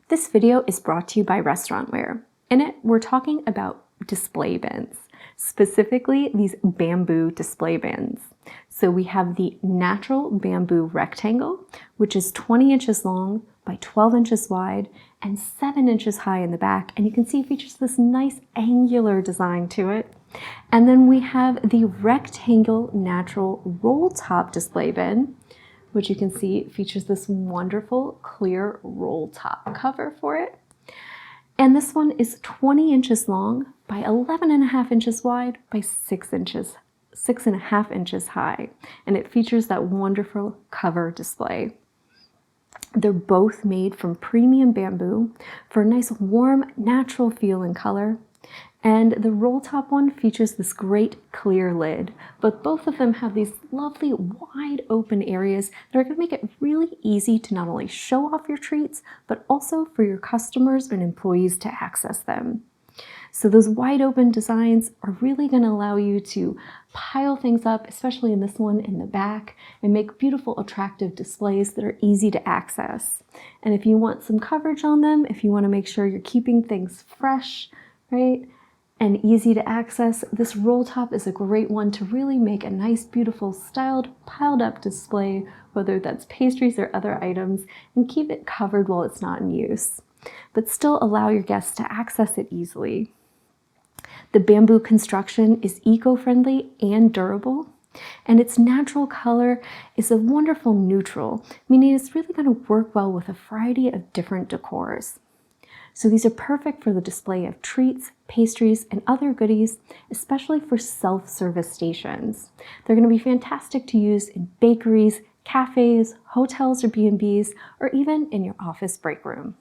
This video is brought to you by Restaurantware. In it, we're talking about display bins, specifically these bamboo display bins. So we have the natural bamboo rectangle, which is 20 inches long by 12 inches wide and 7 inches high in the back. And you can see it features this nice angular design to it. And then we have the rectangle natural roll top display bin, which you can see features this wonderful clear roll top cover for it. And this one is 20 inches long by 11.5 inches wide by 6.5 inches high. And it features that wonderful cover display. They're both made from premium bamboo for a nice warm natural feel and color. And the roll top one features this great clear lid, but both of them have these lovely wide open areas that are going to make it really easy to not only show off your treats, but also for your customers and employees to access them. So those wide open designs are really going to allow you to pile things up, especially in this one in the back, and make beautiful, attractive displays that are easy to access. And if you want some coverage on them, if you want to make sure you're keeping things fresh, right, and easy to access, this roll top is a great one to really make a nice, beautiful, styled, piled up display, whether that's pastries or other items, and keep it covered while it's not in use, but still allow your guests to access it easily. The bamboo construction is eco-friendly and durable, and its natural color is a wonderful neutral, meaning it's really going to work well with a variety of different decors. So these are perfect for the display of treats, pastries, and other goodies, especially for self-service stations. They're going to be fantastic to use in bakeries, cafes, hotels or B&Bs, or even in your office break room.